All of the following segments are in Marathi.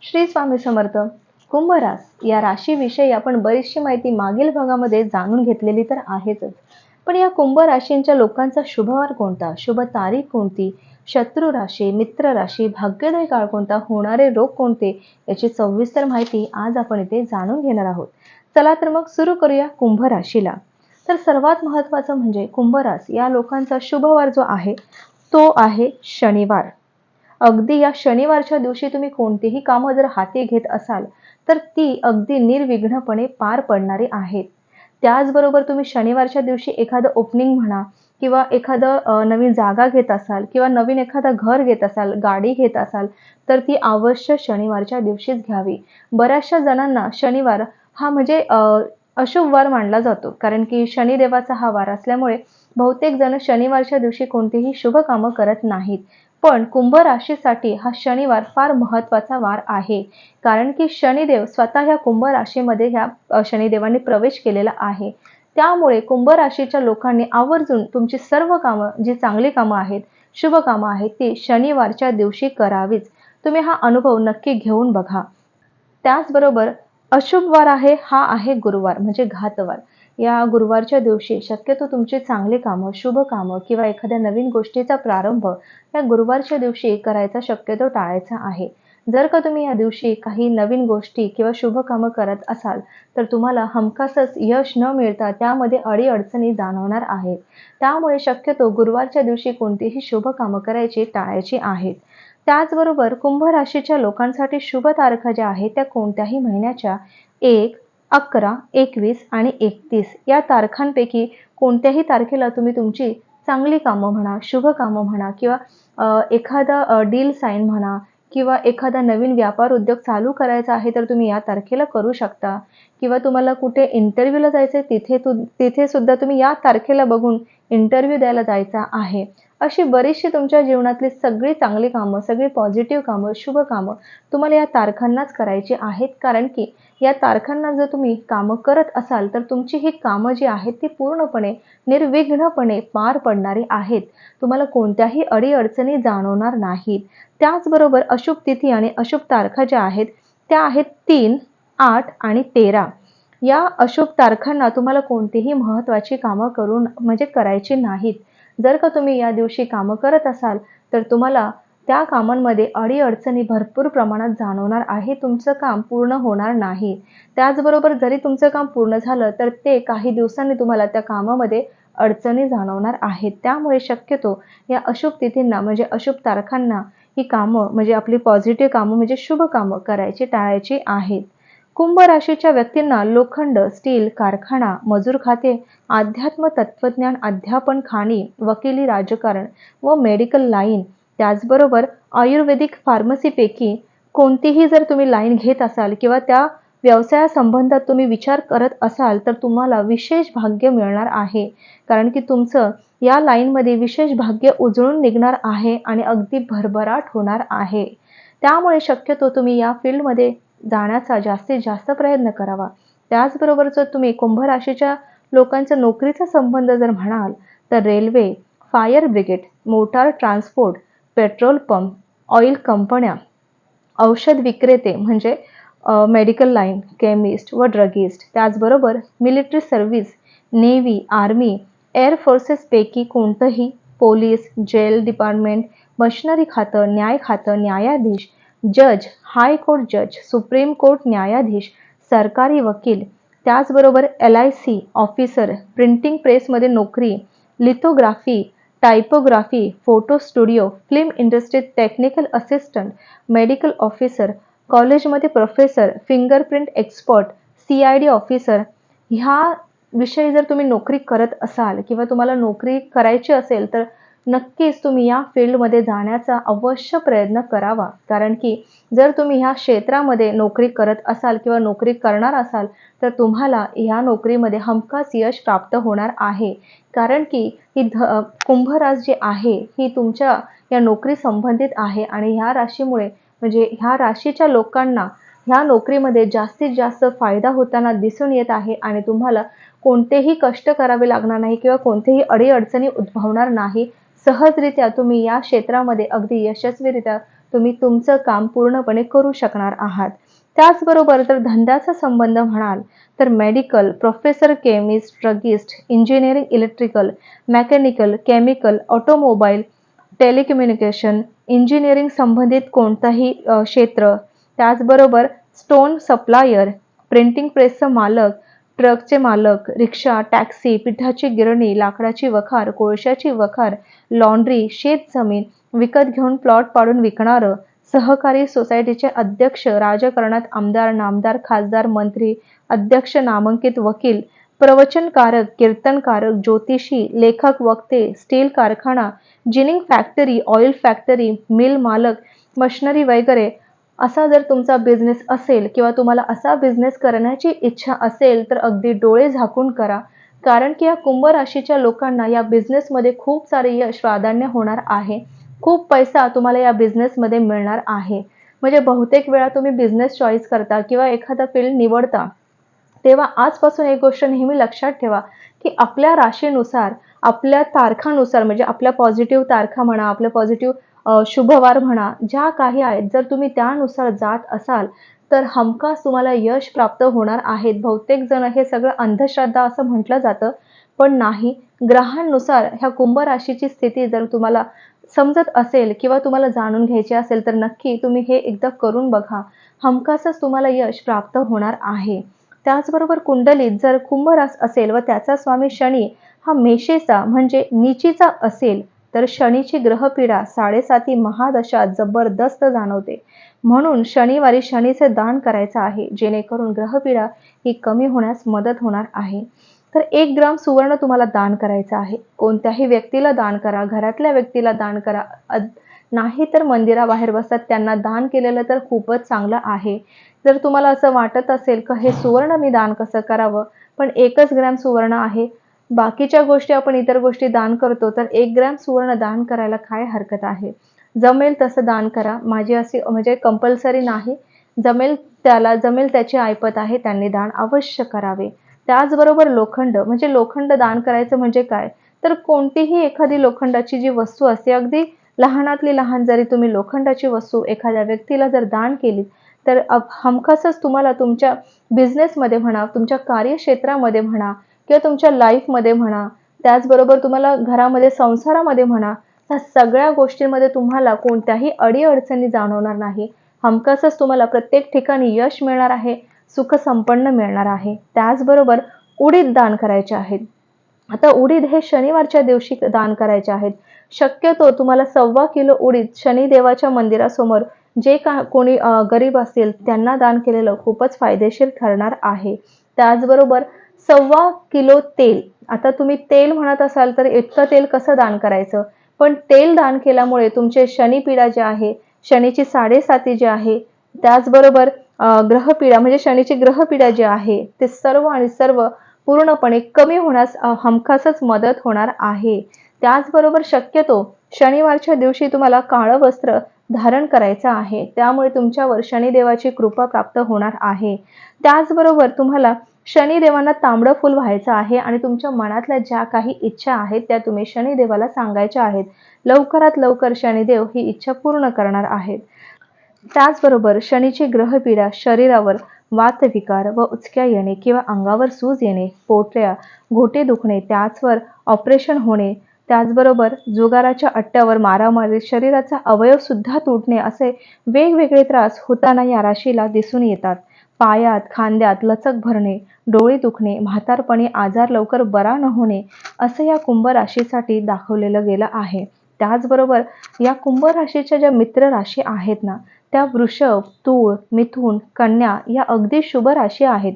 श्री स्वामी समर्थ. कुंभ या राशीविषयी आपण बरीचशी माहिती मागील भागामध्ये जाणून घेतलेली तर आहेच. पण या कुंभ राशींच्या लोकांचा शुभवार कोणता, शुभ तारीख कोणती, शत्रू राशी, मित्र राशी, भाग्योदय काळ कोणता, होणारे रोग कोणते, याची सविस्तर माहिती आज आपण इथे जाणून घेणार आहोत. चला तर मग सुरू करूया कुंभ राशीला. तर सर्वात महत्त्वाचं म्हणजे कुंभ रास या लोकांचा शुभवार जो आहे तो आहे शनिवार. अगदी या शनिवारच्या दिवशी तुम्ही कोणतीही कामं जर हाती घेत असाल तर ती अगदी निर्विघ्नपणे पार पडणारी आहेत. त्याचबरोबर तुम्ही शनिवारच्या दिवशी एखादं ओपनिंग म्हणा किंवा एखादं नवीन जागा घेत असाल किंवा नवीन एखादं घर घेत असाल, गाडी घेत असाल तर ती अवश्य शनिवारच्या दिवशीच घ्यावी. बऱ्याचशा जणांना शनिवार हा म्हणजे अशुभ वार मानला जातो, कारण की शनिदेवाचा हा वार असल्यामुळे बहुतेक जण शनिवारच्या दिवशी कोणतीही शुभ कामं करत नाहीत. पण कुंभ राशीसाठी हा शनिवार फार महत्त्वाचा वार आहे, कारण की शनिदेव स्वतः ह्या कुंभ राशीमध्ये ह्या शनिदेवाने प्रवेश केलेला आहे. त्यामुळे कुंभ राशीच्या लोकांनी आवर्जून तुमची सर्व कामं, जी चांगली कामं आहेत, शुभ कामं आहेत, ती शनिवारच्या दिवशी करावीच. तुम्ही हा अनुभव नक्की घेऊन बघा. त्याचबरोबर अशुभ वार आहे हा आहे गुरुवार, म्हणजे घातवार. या गुरुवारच्या दिवशी शक्यतो तुमची चांगली कामं, शुभ कामं किंवा एखाद्या नवीन गोष्टीचा प्रारंभ या गुरुवारच्या दिवशी करायचा शक्यतो टाळायचा आहे. जर का तुम्ही या दिवशी काही नवीन गोष्टी किंवा शुभ कामं करत असाल तर तुम्हाला हमखासच यश न मिळता त्यामध्ये अडीअडचणी जाणवणार आहेत. त्यामुळे शक्यतो गुरुवारच्या दिवशी कोणतीही शुभ कामं करायची टाळायची आहेत. त्याचबरोबर कुंभ राशीच्या लोकांसाठी शुभ तारखा ज्या आहेत त्या कोणत्याही महिन्याच्या 1, 11, 21 आणि 31 या तारखांपैकी कोणत्याही तारखेला तुम्ही तुमची चांगली कामं म्हणा, शुभ कामं म्हणा किंवा एखादा डील साइन म्हणा किंवा एखादा नवीन व्यापार उद्योग चालू करायचा आहे तर तुम्ही या तारखेला करू शकता. किंवा तुम्हाला कुठे इंटरव्ह्यूला जायचं आहे तिथे सुद्धा तुम्ही या तारखेला बघून इंटरव्ह्यू द्यायला जायचा आहे. अशी बरीचशी तुमच्या जीवनातली सगळी चांगली कामं, सगळी पॉझिटिव्ह कामं, शुभ कामं तुम्हाला या तारखांनाच करायची आहेत, कारण की या तारखांना जर तुम्ही कामं करत असाल तर तुमची ही कामं जी आहेत ती पूर्णपणे निर्विघ्नपणे पार पडणारी आहेत. तुम्हाला कोणत्याही अडीअडचणी जाणवणार नाहीत. त्याचबरोबर अशुभ तिथी आणि अशुभ तारखा ज्या आहेत त्या आहेत 3, 8 आणि 13. या अशुभ तारखांना तुम्हाला कोणतीही महत्त्वाची कामं करायची नाहीत. जर का तुम्ही या दिवशी कामं करत असाल तर तुम्हाला त्या कामांमध्ये अडीअडचणी भरपूर प्रमाणात जाणवणार आहे. तुमचं काम पूर्ण होणार नाही. त्याचबरोबर जरी तुमचं काम पूर्ण झालं तर ते काही दिवसांनी तुम्हाला त्या कामामध्ये अडचणी जाणवणार आहेत. त्यामुळे शक्यतो या अशुभ तिथींना म्हणजे अशुभ तारखांना ही कामं म्हणजे आपली पॉझिटिव्ह कामं म्हणजे शुभ कामं करायची टाळायची आहेत. कुंभ राशीच्या व्यक्तींना लोखंड, स्टील, कारखाना, मजूर खाते, अध्यात्म, तत्वज्ञान, अध्यापन, खाणी, वकिली, राजकारण व मेडिकल लाईन, त्याचबरोबर आयुर्वेदिक फार्मसीपैकी कोणतीही जर तुम्ही लाईन घेत असाल किंवा त्या व्यवसायासंबंधात तुम्ही विचार करत असाल तर तुम्हाला विशेष भाग्य मिळणार आहे, कारण की तुमचं या लाईनमध्ये विशेष भाग्य उजळून निघणार आहे आणि अगदी भरभराट होणार आहे. त्यामुळे शक्यतो तुम्ही या फील्डमध्ये जाण्याचा जास्तीत जास्त प्रयत्न करावा. त्याचबरोबर जर तुम्ही कुंभ राशीच्या लोकांचा नोकरीचा संबंध जर म्हणाल तर railway, fire brigade, motor transport, petrol pump, oil कंपन्या, औषध विक्रेते म्हणजे मेडिकल लाईन, केमिस्ट व ड्रगिस्ट, त्याचबरोबर military service, navy, army, air फोर्सेसपैकी कोणतंही, पोलीस, जेल डिपार्टमेंट, मशिनरी खातं, न्याय खातं, न्यायाधीश, जज, हायकोर्ट जज, सुप्रीम कोर्ट न्यायाधीश, सरकारी वकील, त्याचबरोबर LIC ऑफिसर, प्रिंटिंग प्रेसमध्ये नोकरी, लिथोग्राफी, टायपोग्राफी, फोटो स्टुडिओ, फिल्म इंडस्ट्रीत टेक्निकल असिस्टंट, मेडिकल ऑफिसर, कॉलेजमध्ये professor, fingerprint expert, CID officer ह्या विषयी जर तुम्ही नोकरी करत असाल किंवा तुम्हाला नोकरी करायची असेल तर नक्कीच तुम्ही या फील्डमध्ये जाण्याचा अवश्य प्रयत्न करावा. कारण की जर तुम्ही ह्या क्षेत्रामध्ये नोकरी करत असाल किंवा नोकरी करणार असाल तर तुम्हाला ह्या नोकरीमध्ये हमखास यश प्राप्त होणार आहे. कारण की ही कुंभ रास जी आहे ही तुमच्या या नोकरी संबंधित आहे आणि ह्या राशीमुळे म्हणजे ह्या राशीच्या लोकांना ह्या नोकरीमध्ये जास्तीत जास्त फायदा होताना दिसून येत आहे आणि तुम्हाला कोणतेही कष्ट करावे लागणार नाही किंवा कोणतेही अडीअडचणी उद्भवणार नाही. सहजरित्या तुम्ही या क्षेत्रामध्ये अगदी यशस्वीरित्या तुम्ही तुमचं काम पूर्णपणे करू शकणार आहात. त्याचबरोबर जर धंद्याचा संबंध म्हणाल तर medical, professor, chemist, druggist, engineering, electrical, mechanical, chemical, automobile, telecommunication, engineering संबंधित कोणताही क्षेत्र, त्याचबरोबर स्टोन सप्लायर, प्रिंटिंग प्रेसचा मालक, ट्रकचे मालक, रिक्षा, टॅक्सी, पिठाची गिरणी, लाकडाची वखार, कोळशाची वखार, लॉन्ड्री, शेतजमीन विकत घेऊन प्लॉट पाडून विकणारं, सहकारी सोसायटीचे अध्यक्ष, राजकारणात आमदार, नामदार, खासदार, मंत्री, अध्यक्ष, नामांकित वकील, प्रवचनकारक, कीर्तनकारक, ज्योतिषी, लेखक, वक्ते, स्टील कारखाना, ginning factory, oil factory, mill मालक, मशिनरी वगैरे असा जर तुमचा बिझनेस असेल किंवा तुम्हाला असा बिझनेस करण्याची इच्छा असेल तर अगदी डोळे झाकून करा. कारण की या कुंभ राशीच्या लोकांना या बिझनेसमध्ये खूप सारे यश प्राधान्य होणार आहे. खूप पैसा तुम्हाला या बिझनेसमध्ये मिळणार आहे. म्हणजे बहुतेक वेळा तुम्ही बिझनेस चॉईस करता किंवा एखादा फील्ड निवडता, तेव्हा आजपासून एक गोष्ट नेहमी लक्षात ठेवा, की आपल्या राशीनुसार, आपल्या तारखानुसार म्हणजे आपल्या पॉझिटिव्ह तारखा म्हणा, आपल्या पॉझिटिव्ह शुभवार म्हणा, ज्या काही आहेत, जर तुम्ही त्यानुसार जात असाल, तर हमखास तुम्हाला यश प्राप्त होणार आहेत. बहुतेक जण हे सगळं अंधश्रद्धा असं म्हटलं जातं, पण नाही. ग्रहांनुसार ह्या कुंभ राशीची स्थिती जर तुम्हाला समजत असेल किंवा तुम्हाला जाणून घ्यायची असेल, तर नक्की तुम्ही हे एकदा करून बघा. हमखासच तुम्हाला यश प्राप्त होणार आहे. त्याचबरोबर कुंडलीत जर कुंभ रास असेल व त्याचा स्वामी शनी हा मेषेचा म्हणजे नीचीचा असेल, तर शनीची ग्रहपीडा 7.5 महादशा जबरदस्त जाणवते. म्हणून शनिवारी शनीचे दान करायचं आहे, जेणेकरून ग्रहपीडा ही कमी होण्यास मदत होणार आहे. तर 1 ग्राम सुवर्ण तुम्हाला दान करायचं आहे. कोणत्याही व्यक्तीला दान करा, घरातल्या व्यक्तीला दान करा. नाही तर मंदिराबाहेर बसतात त्यांना दान केलेलं तर खूपच चांगलं आहे. जर तुम्हाला असं वाटत असेल की हे सुवर्ण मी दान कसं करावं, पण 1च ग्रॅम सुवर्ण आहे, बाकीच्या गोष्टी आपण इतर गोष्टी दान करतो, तर 1 ग्रॅम सुवर्ण दान करायला काय हरकत आहे? जमेल तसं दान करा. माझी अशी म्हणजे कंपल्सरी नाही. जमेल त्याची ऐपत आहे, त्यांनी दान अवश्य करावे. त्याचबरोबर लोखंड म्हणजे लोखंड दान करायचं म्हणजे काय? तर कोणतीही एखादी लोखंडाची जी वस्तू असते, अगदी लहानातली लहान जरी तुम्ही लोखंडाची वस्तू एखाद्या व्यक्तीला जर दान केली, तर हमखासच तुम्हाला तुमच्या बिझनेसमध्ये म्हणा, तुमच्या कार्यक्षेत्रामध्ये म्हणा किंवा तुमच्या लाईफमध्ये म्हणा, त्याचबरोबर तुम्हाला घरामध्ये, संसारामध्ये म्हणा, ह्या सगळ्या गोष्टींमध्ये तुम्हाला कोणत्याही अडी-अडचणी जाणवणार नाही. हमखासच तुम्हाला प्रत्येक ठिकाणी यश मिळणार आहे, सुख संपन्न मिळणार आहे. त्याचबरोबर उडीद दान करायचे आहेत. आता उडीद हे शनिवारच्या दिवशी दान करायचे आहेत. शक्यतो तुम्हाला 1.25 किलो उडीद शनिदेवाच्या मंदिरासमोर जे कोणी गरीब असतील त्यांना दान केलेलं खूपच फायदेशीर ठरणार आहे. त्याचबरोबर 1.25 किलो तेल. आता तुम्ही तेल म्हणत असाल तर इतकं तेल कसं दान करायचं? पण तेल दान केल्यामुळे तुमचे शनिपीडा जे आहे, शनीची 7.5 जी आहे, त्याचबरोबर ग्रहपीडा म्हणजे शनीची ग्रहपीडा जी आहे, ते सर्व आणि सर्व पूर्णपणे कमी होण्यास हमखासच मदत होणार आहे. त्याचबरोबर शक्यतो शनिवारच्या दिवशी तुम्हाला काळं वस्त्र धारण करायचं आहे. त्यामुळे तुमच्यावर शनिदेवाची कृपा प्राप्त होणार आहे. त्याचबरोबर तुम्हाला शनिदेवांना तांबडं फूल व्हायचं आहे आणि तुमच्या मनातल्या ज्या काही इच्छा आहेत त्या तुम्ही शनिदेवाला सांगायच्या आहेत. लवकरात लवकर शनिदेव ही इच्छा पूर्ण करणार आहेत. त्याचबरोबर शनीची ग्रहपीडा शरीरावर वातविकार व उचक्या येणे किंवा अंगावर सूज येणे, पोटऱ्या, घोटे दुखणे, त्याचवर ऑपरेशन होणे, त्याचबरोबर जुगाराच्या अट्ट्यावर मारामारी, शरीराचा अवयव सुद्धा तुटणे असे वेगवेगळे त्रास होताना या राशीला दिसून येतात. पायात, खांद्यात लचक भरणे, डोळे दुखणे, म्हातारपणी आजार लवकर बरा न होणे असं या कुंभ राशीसाठी दाखवलेलं गेलं आहे. त्याचबरोबर या कुंभ राशीच्या ज्या मित्र राशी आहेत ना, त्या वृषभ, तूळ, मिथुन, कन्या या अगदी शुभ राशी आहेत.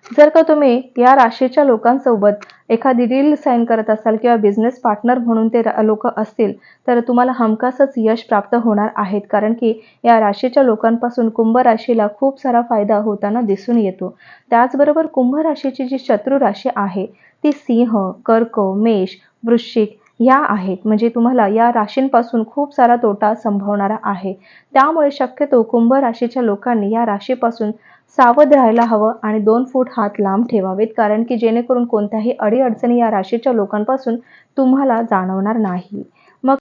जर का तुम्ही या राशीच्या लोकांसोबत एखादी डील साइन करत असाल किंवा बिझनेस पार्टनर म्हणून ते लोक असतील, तर तुम्हाला हमखासच यश प्राप्त होणार आहेत. कारण की या राशीच्या लोकांपासून कुंभ राशीला खूप सारा फायदा होताना दिसून येतो. त्याचबरोबर कुंभ राशीची जी शत्रू राशी आहे ती सिंह, कर्क, मेष, वृश्चिक या आहेत. म्हणजे तुम्हाला या राशींपासून खूप सारा तोटा संभवणारा आहे. त्यामुळे शक्यतो कुंभ राशीच्या लोकांनी या राशीपासून सावध राहायला हवं आणि 2 फूट हात लांब ठेवावेत. कारण की जेणेकरून कोणत्याही अडीअडचणी या राशीच्या लोकांपासून तुम्हाला जाणवणार नाही. मग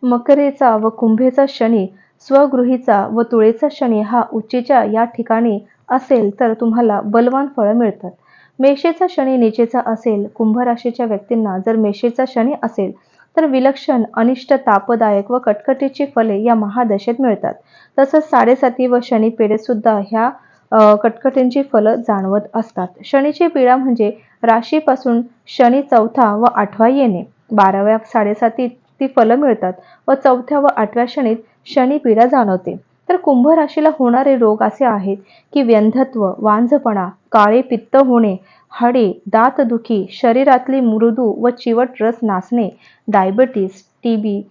मकरेचा व कुंभेचा शनी स्वगृहीचा व तुळेचा शनी हा उच्चीच्या या ठिकाणी असेल तर तुम्हाला बलवान फळं मिळतात. मेषेचा शनी नीचेचा असेल, कुंभ राशीच्या व्यक्तींना जर मेषेचा शनी असेल तर विलक्षण, अनिष्ट, तापदायक व कटकटीची फले या महादशेत मिळतात. तसंच 7.5 व शनी पेढे सुद्धा ह्या कटकटींची फलं जाणवत असतात. शनीची पीडा म्हणजे राशीपासून शनी 4था व 8वा येणे. 12व्या 7.5 ती फलं मिळतात व 4थ्या व 8व्या शनीत शनी पीडा जाणवते. तर कुंभ राशीला होणारे रोग असे आहेत की व्यंधत्व, वांझपणा, काळे पित्त होणे, हाडे, दातदुखी, शरीरातली मृदू व चिवट रस नासणे, डायबिटीस, टीबी,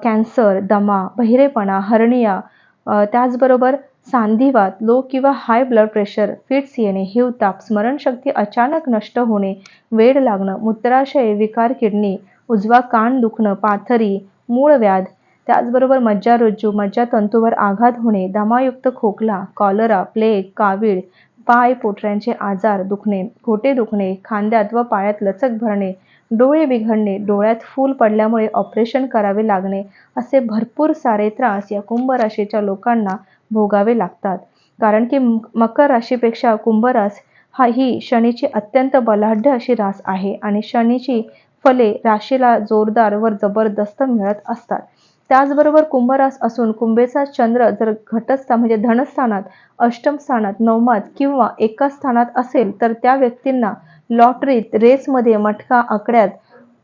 कॅन्सर, दमा, बहिरेपणा, हर्निया, त्याचबरोबर सांधिवात, लो किंवा हाय ब्लड प्रेशर, फिट्स येणे, हिवताप, स्मरणशक्ती अचानक नष्ट होणे, वेड लागणं, मूत्राशय, विकार किडनी, उजवा कान दुखणं, पाथरी, मूळव्याध, त्याचबरोबर मज्जारोज्जू, मज्जातंतूवर आघात होणे, दमायुक्त खोकला, कॉलरा, प्लेग, कावीळ, पाय, पोटऱ्यांचे आजार दुखणे, घोटे दुखणे, खांद्यात व पायात लचक भरणे, डोळे बिघडणे, डोळ्यात फूल पडल्यामुळे ऑपरेशन करावे लागणे, असे भरपूर सारे त्रास या कुंभ राशीच्या लोकांना भोगावे लागतात. कारण की मकर राशीपेक्षा कुंभ रास ही शनीची अत्यंत बलाढ्य अशी रास आहे आणि शनीची फले राशीला जोरदार व जबरदस्त मिळत असतात. त्याचबरोबर कुंभ रास असून कुंभेचा चंद्र जर म्हणजे धनस्थानात, अष्टम स्थानात, नवमात किंवा एका स्थानात असेल तर त्या व्यक्तींना लॉटरीत, रेसमध्ये, मटका, आकड्यात,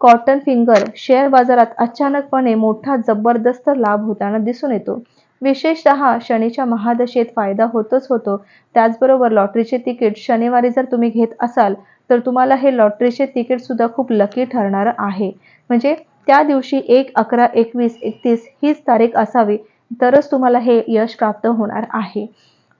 कॉटन फिंगर, शेअर बाजारात अचानकपणे मोठा जबरदस्त लाभ होताना दिसून येतो. विशेषतः शनीच्या महादशेत फायदा होतोच होतो. त्याचबरोबर लॉटरीचे तिकीट शनिवारी जर तुम्ही घेत असाल तर तुम्हाला हे लॉटरीचे तिकीट सुद्धा खूप लकी ठरणार आहे. म्हणजे त्या दिवशी 1, 11, 21, 31 हीच तारीख असावी तरच तुम्हाला हे यश प्राप्त होणार आहे.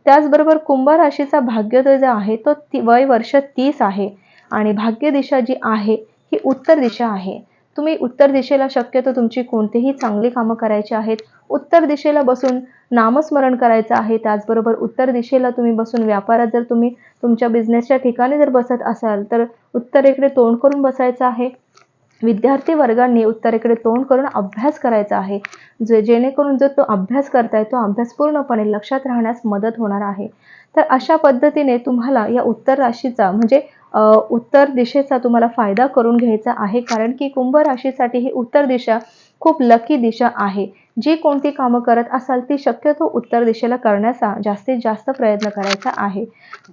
त्याचबरोबर कुंभ राशीचा भाग्योदय जो आहे तो वय वर्ष 30 आहे आणि भाग्य दिशा जी आहे ही उत्तर दिशा आहे. तुम्ही उत्तर दिशेला शक्यतो तुमची कोणतीही चांगली कामं करायची आहेत. उत्तर दिशेला बसून नामस्मरण करायचं आहे. त्याचबरोबर उत्तर दिशेला तुम्ही बसून व्यापारात जर तुम्ही तुमच्या बिझनेसच्या ठिकाणी जर बसत असाल तर उत्तरेकडे तोंड करून बसायचं आहे. विद्यार्थी वर्गांनी उत्तरेकडे तोंड करून अभ्यास करायचा आहे. जेणेकरून जो तो अभ्यास करताय तो अभ्यास पूर्णपणे लक्षात राहण्यास मदत होणार आहे. तर अशा पद्धतीने तुम्हाला या उत्तर राशीचा म्हणजे उत्तर दिशेचा तुम्हाला फायदा करून घ्यायचा आहे. कारण की कुंभ राशीसाठी ही उत्तर दिशा खूप लकी दिशा आहे. जी कोणती कामं करत असाल ती शक्यतो उत्तर दिशेला करण्याचा जास्तीत जास्त प्रयत्न करायचा आहे.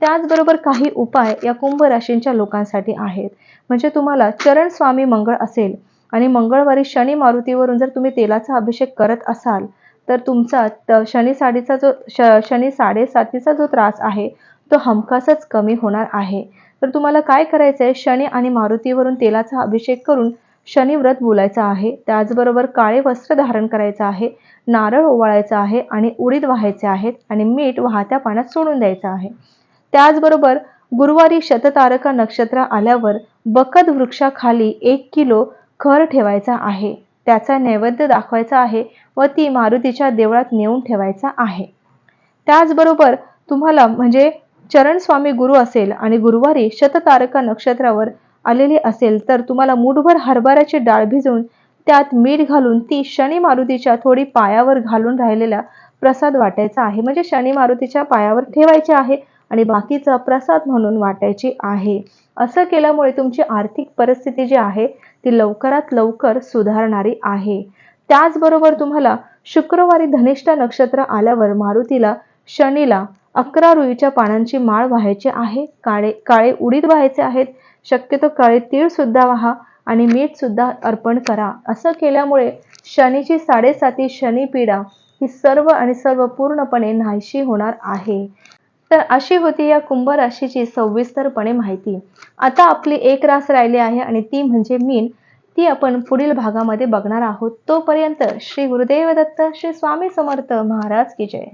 त्याचबरोबर काही उपाय या कुंभ राशींच्या लोकांसाठी आहेत. म्हणजे तुम्हाला चरण स्वामी मंगळ असेल आणि मंगळवारी शनी मारुतीवरून जर तुम्ही तेलाचा अभिषेक करत असाल तर तुमचा शनी 7.5चा जो त्रास आहे तो हमखासच कमी होणार आहे. तर तुम्हाला काय करायचं आहे, शनी आणि मारुतीवरून तेलाचा अभिषेक करून शनी व्रत बोलायचं आहे. त्याचबरोबर काळे वस्त्र धारण करायचं आहे, नारळ ओवाळायचा आहे आणि उडीद वाहायचे आहेत आणि मीठ वाहत्या पाण्यात सोडून द्यायचं आहे. त्याचबरोबर गुरुवारी शततारका नक्षत्र आल्यावर बकद वृक्षाखाली 1 किलो खर ठेवायचा आहे. त्याचा नैवेद्य दाखवायचा आहे व ती मारुतीच्या देवळात नेऊन ठेवायचा आहे. त्याचबरोबर तुम्हाला म्हणजे चरण स्वामी गुरु असेल आणि गुरुवारी शततारका नक्षत्रावर आलेली असेल तर तुम्हाला मूठभर हरभऱ्याची डाळ भिजवून त्यात मीठ घालून ती शनी मारुतीच्या थोडी पायावर घालून राहिलेला प्रसाद वाटायचा आहे. म्हणजे शनी मारुतीच्या पायावर ठेवायचे आहे आणि बाकीचा प्रसाद म्हणून वाटायची आहे. असं केल्यामुळे तुमची आर्थिक परिस्थिती जी आहे ती लवकरात लवकर सुधारणारी आहे. त्याचबरोबर तुम्हाला शुक्रवारी धनिष्ठा नक्षत्र आल्यावर मारुतीला, शनीला 11 रुईच्या पानांची माळ वाहायची आहे. काळे उडीद वाहायचे आहेत. शक्यतो काळे तीळ सुद्धा वाहा आणि मीठ सुद्धा अर्पण करा. असं केल्यामुळे शनीची 7.5 शनी पीडा ही सर्व पूर्णपणे नाहीशी होणार आहे. तर अशी होती या कुंभ राशीची सविस्तरपणे माहिती. आता आपली एक रास राहिली आहे आणि ती म्हणजे मीन. ती आपण पुढील भागामध्ये बघणार आहोत. तोपर्यंत श्री गुरुदेव दत्त, श्री स्वामी समर्थ महाराज की जय.